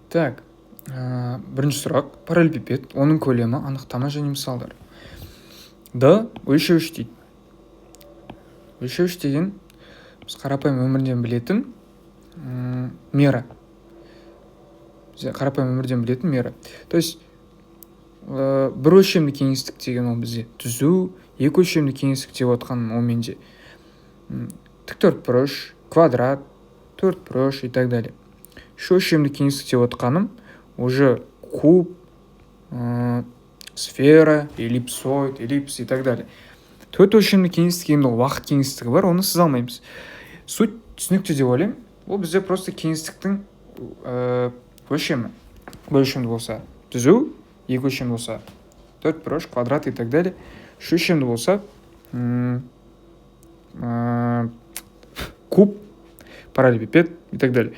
Так, бірінші сұрақ. Параллелепипед, оның көлемі, анықтама және мысалдар. Өлшеуіш дейді. Өлшеуіш деген біз қарапайым өмірден білетін мера. Қарапайым өмірден білетін мера. То есть бір өлшемді кеңістік деген ол бізде түзу, екі өлшемді кеңістік деп отқан ол менде тіктөртбұрыш, квадрат, төртбұрыш и так далее. Үш өлшемді кеңістік деп отқаным уже куб, сфера, эллипсоид, эллипс и так далее. Төрт өлшемді кеңістік енді уақыт кеңістігі бар, оны сыза алмаймыз. Суть түсінікті деп ойлаймын. Ол бізде просто кеңістіктің өлшемі. Бір өлшемді болса түзу, екі өлшемді болса төртбұрыш, квадрат и так далее. Үш өлшемді болса куб, параллелепипед и так далее.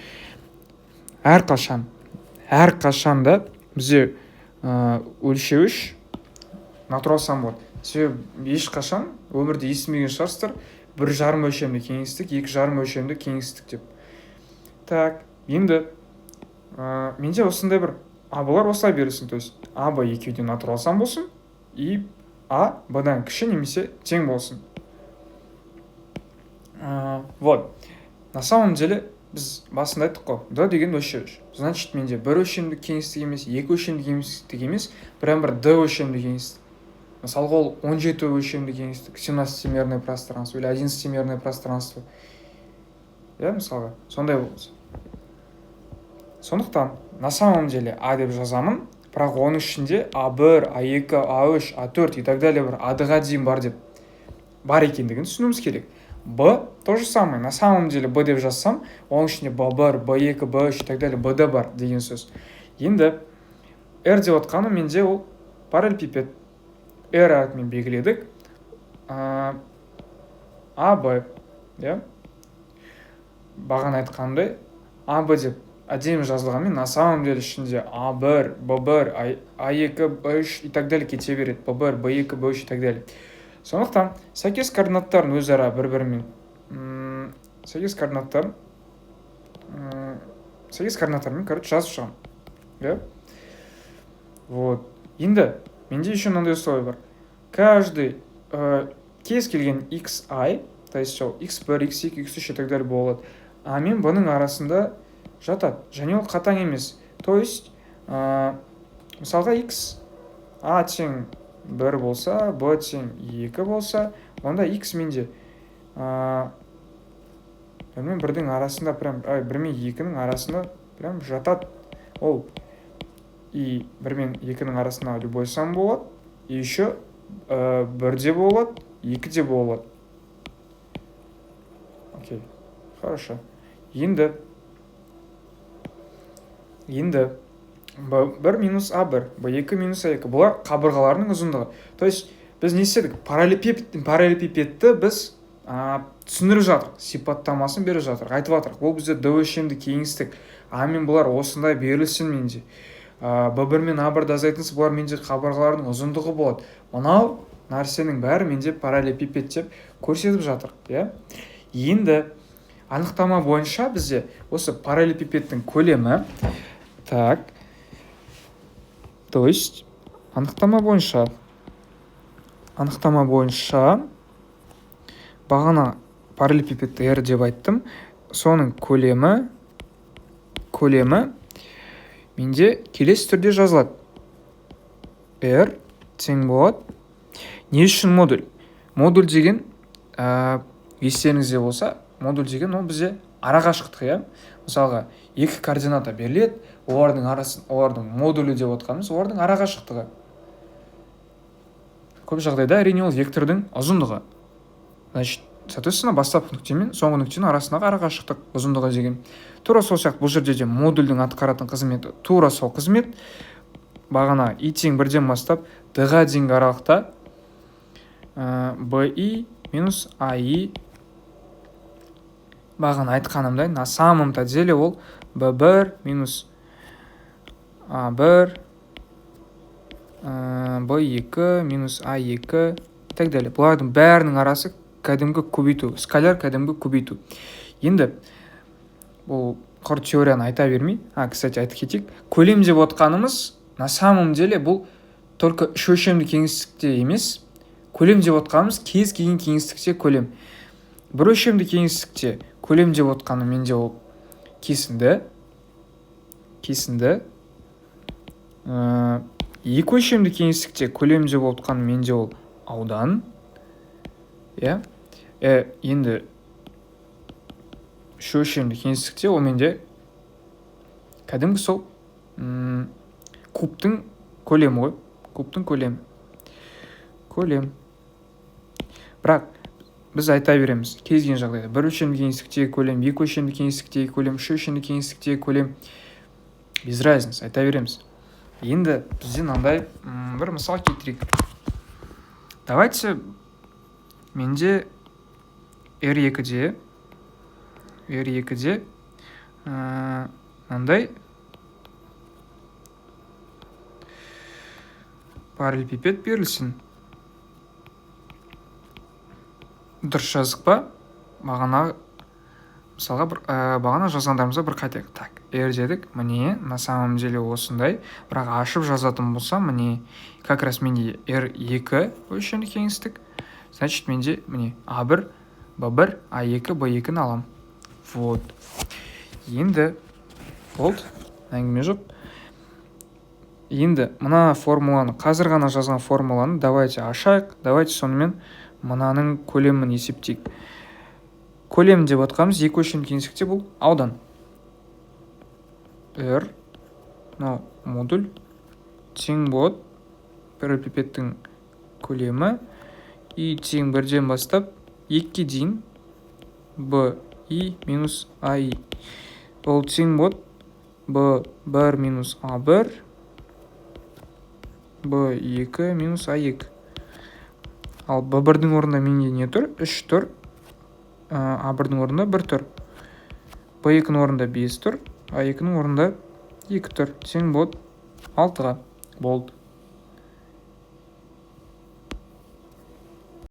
Әрқашанда бізде өлшеуіш натурал сан болады. Себебі ешқашан өмірде естімеген шығарсыздар 1,5 өлшемді кеңістік, 2,5 өлшемді кеңістік деп. Так, енді менде осындай бір А-балар осылай берілсін. То есть А, Б екеуде натурал сан болсын, и А, Б-дан кіші немесе тең болсын. Вот. На самом деле біз басында айттық қой, Д деген өлшеуіш. Значит, менде бір өлшемді кеңістік емес, екі өлшемді кеңістік емес, бір Д өлшемді кеңістік. Мысалға ол 17 өлшемді кеңістік, 17-мерное пространство или 11-мерное пространство. Мысалға, сондай болса. Сондықтан, на самом деле А деп жазамын, бірақ оның ішінде А1, А2, А3, А4 и так далее бір А-ға дейін бар екендігін түсінуіміз керек. Б то же самое. На самом деле Б деп жазсам, оның ішінде Б1, Б2, Б3 и так далее Б-да бар деген сөз. Енді R деп отқаны менде ол параллелепипед. R әрпімен белгіледік. А, Б. Бағана айтқандай, А, Б деп әдемі жазылғанмен, на самом деле ішінде А1, Б1, А2, Б3 и так далее кете береді. Б1, Б2, Б3 и так далее. Сондықтан, сәйкес координаттарын өзара бір-бірімен сәйкес координаттармен, жазып шығамын. Вот. Енді менде еще мынандай условие бар. Каждый кез келген xi, то есть ол x1, x2, x3 и так далее болады. А мен бұның арасында жатады. Және ол қатаң емес. То есть, мысалға x a тең 1 болса, b тең 2 болса, онда x менде бірдің арасында, бір мен 2-ның арасында жатады. Ол и 1 мен 2-ның арасында любой сан болады, и еще 1-де болады, 2-де болады. Окей, хорошо. Енді B1 минус A1, B2 минус A2. Бұлар қабырғаларының ұзындығы. То есть, біз не істедік? Параллелепипедті біз түсіндіріп жатырық, сипаттамасын беріп жатырық, айтып жатырық. Ол бізде Д өлшемді кеңістік. А мен бұлар осындай берілсін менде. B1 мен A1 азайтынсы бұлар менде қабырғаларының ұзындығы болады. Мынау нәрсенің бәрі менде параллелепипед деп көрсетіп жатырық. Енді анықтама бойынша бізде осы параллелепипедтің көлемі. Так, то есть анықтама бойынша бағана параллелепипедті R деп айттым. Соның көлемі менде келесі түрде жазылады. R тең болады. Не үшін модуль? Модуль деген, естеріңізде болса, модуль деген ол бізде арақашықтық. Мысалға, екі координата беріледі, олардың модулі деп отқанымыз, олардың арақашықтығы. Көп жағдайда әрине ол вектордың ұзындығы. Значит, соответственно, бастапқы нүкте мен соңғы нүктенің арасындағы арақашықтық ұзындығы деген. Тура сол сияқты бұл жерде де модульдің атқаратын қызметі тура сол қызмет. Бағана и тең 1-ден бастап d-ға дейінгі аралықта bi минус ai бағана айтқанымдай, на самом-то деле ол b1 минус a1 b2 минус a2 и так далее. Бұлардың бәрінің арасы кәдімгі көбейту, скаляр кәдімгі көбейту. Енді бұл құр теорияны айта бермей, кстати, айтып кетейік, көлем деп отқанымыз на самом деле бұл только үш өлшемді кеңістікте емес, көлем деп отқанымыз кез келген кеңістікте көлем. Бір өлшемді кеңістікте көлем деп отқаны менде ол кесінді. Екі өлшемді кеңістікте көлем деп отқаны менде ол аудан. Енді үш өлшемді кеңістікте ол менде кәдімгі сол кубтың көлемі ғой. Кубтың көлем. Бірақ біз айта береміз кез келген жағдайда. Бір өлшемді кеңістіктегі көлем, екі өлшемді кеңістіктегі көлем, үш өлшемді кеңістіктегі көлем. Без разницы, айта береміз. Енді бізден андай бір мысал келтірейік. Давайте менде R2-де андай параллелепипед берілсін. Дұрыс жаздық па? Мысалға бағана жазғандарымызда бір қайтайық. Так, R дедік, міне, на самом деле осындай. Бірақ ашып жазатын болса, міне, как раз менде R2 өлшемді кеңістік. Значит, менде, міне, A1, B1, A2, B2-ні алам. Вот. Енді, болды, әңгіме жоқ. Енді, мына формуланы, қазір ғана жазған формуланы давайте ашайық. Давайте сонымен мынаның көлемін есептейік. Көлем деп отқанымыз екі өлшемді кеңістікте бұл аудан. R, модуль, тең болады параллелепипедтің көлемі, и тең бірден бастап 2-ке дейін BI минус AI. Ол тең болады B1 минус A1, B2 минус A2. Ал B1-дің орнында менде не тұр? 3 тұр. A1-дің орнында 1 тұр. B2-ның орнында 5 тұр. A2-ның орнында 2 тұр. Тең болады 6-ға. Болды.